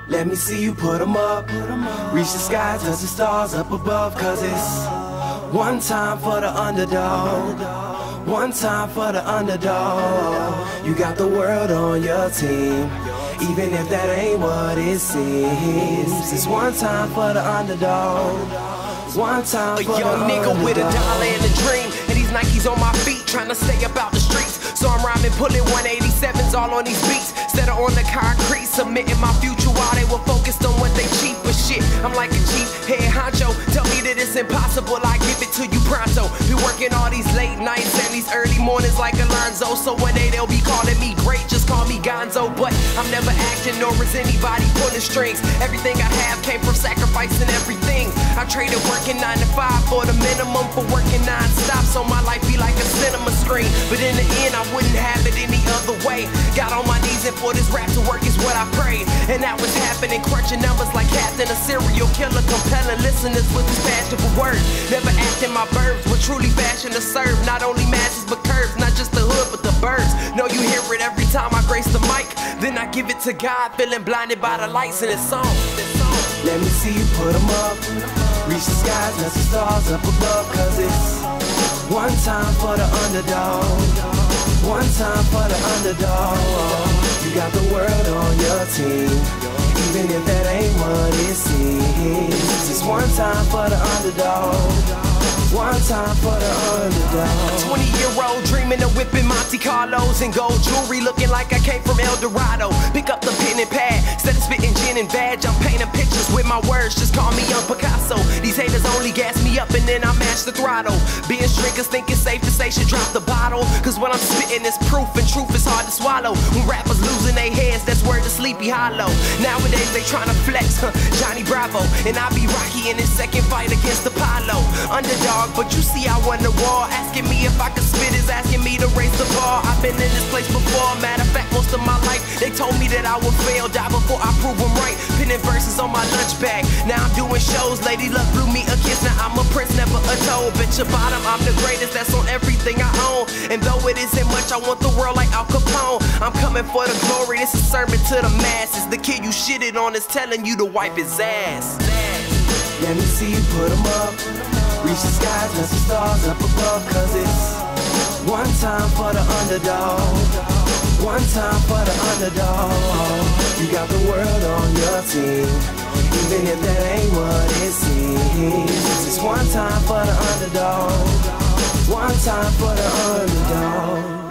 Let me see you put 'em up. Reach the sky, touch the stars up above. Cause it's one time for the underdog. One time for the underdog. You got the world on your team, even if that ain't what it seems. It's one time for the underdog. One time for the underdog. A young nigga with a dollar and a dream, and these Nikes on my feet, trying to stay about the streets. So I'm rhyming, pulling 187s all on these beats, instead of on the concrete, submitting my future while they were focused on what they cheap. But shit, I'm like a cheap head honcho. Tell me that it's impossible, I give it to you pronto. Be working all these late nights and these early mornings like Alonzo. So one day they'll be calling me great, just call me Gonzo. But I'm never acting, nor is anybody pulling strings. Everything I have came from sacrificing everything. I traded working 9 to 5 for the minimum, for working non-stop, so my life be like a cinema screen. But in the end, I wouldn't have it any other way. Got on my knees and for this rap to work is what I prayed. And that was happening, crunching numbers like Captain, a serial killer, compelling listeners with his passion for words. Never acting my verbs, but truly fashion to serve not only masses but curves, not just the hood but the birds. Know you hear it every time I grace the mic, then I give it to God, feeling blinded by the lights in this song. Let me see you put 'em up. Reach the skies, touch the stars up above. Cause it's one time for the underdog. One time for the underdog. You got the world on your team, even if that ain't what it seems. It's one time for the underdog. One time for the underdog. 20-year-old dreaming of whipping Monte Carlos and gold jewelry, looking like I came from El Dorado. Pick up the pen and pad, instead of spitting gin and badge, I'm painting pictures with my words, just call me Young Picasso. These haters only gas me up and then I mash the throttle. Being drinkers think it's safe to say should drop the bottle, cause what I'm spitting is proof, and truth is hard to swallow. When rappers losing their heads, that's word to Sleepy Hollow. Nowadays they tryna flex, Johnny Bravo, and I be Rocky in his second fight against Apollo. Underdog, but you see I won the war. Asking me if I could spit is asking me to raise the bar. I've been in this place before, matter of fact most of my life. They told me that I would fail, die before I prove them right. Pinning verses on my lunch bag, now I'm doing shows. Lady Luck blew me a kiss, now I'm a prince, never a toad. Bitch your bottom, I'm the greatest, that's on everything I own. And though it isn't much, I want the world like Al Capone. I'm coming for the glory, this is a sermon to the masses. The kid you shitted on is telling you to wipe his ass. Let me see you put 'em up. Reach the skies, touch the stars up above. Cause it's one time for the underdog. One time for the underdog. You got the world on your team, even if that ain't what it seems. It's one time for the underdog. One time for the underdog.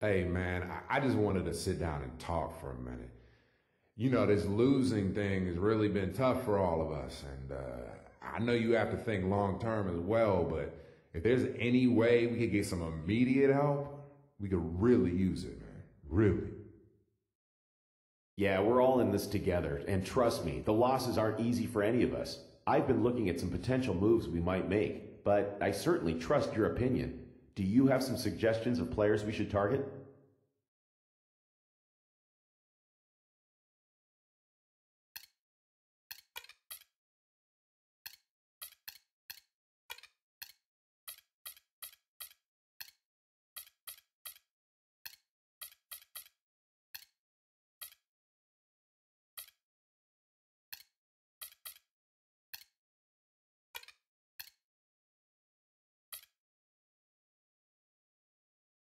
Hey, man, I just wanted to sit down and talk for a minute. You know, this losing thing has really been tough for all of us. And I know you have to think long term as well, but if there's any way we could get some immediate help, we could really use it, man. Really. Yeah, we're all in this together, and trust me, the losses aren't easy for any of us. I've been looking at some potential moves we might make, but I certainly trust your opinion. Do you have some suggestions of players we should target?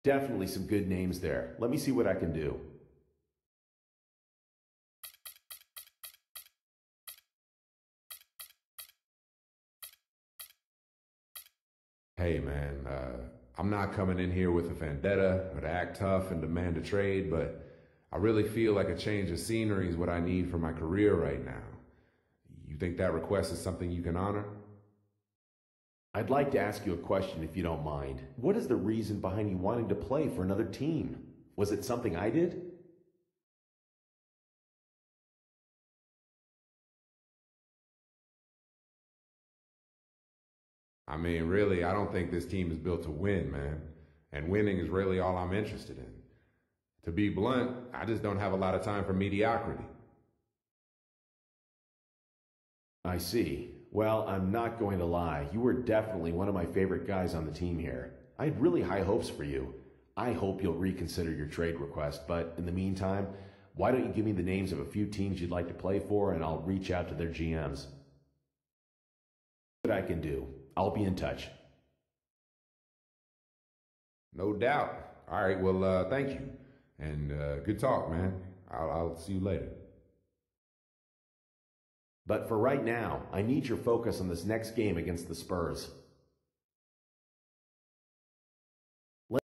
Definitely some good names there. Let me see what I can do. Hey, man, I'm not coming in here with a vendetta or to act tough and demand a trade, but I really feel like a change of scenery is what I need for my career right now. You think that request is something you can honor? I'd like to ask you a question if you don't mind. What is the reason behind you wanting to play for another team? Was it something I did? I mean, really, I don't think this team is built to win, man. And winning is really all I'm interested in. To be blunt, I just don't have a lot of time for mediocrity. I see. Well, I'm not going to lie. You were definitely one of my favorite guys on the team here. I had really high hopes for you. I hope you'll reconsider your trade request, but in the meantime, why don't you give me the names of a few teams you'd like to play for and I'll reach out to their GMs. What I can do. I'll be in touch. No doubt. All right, well, thank you. And good talk, man. I'll see you later. But for right now, I need your focus on this next game against the Spurs.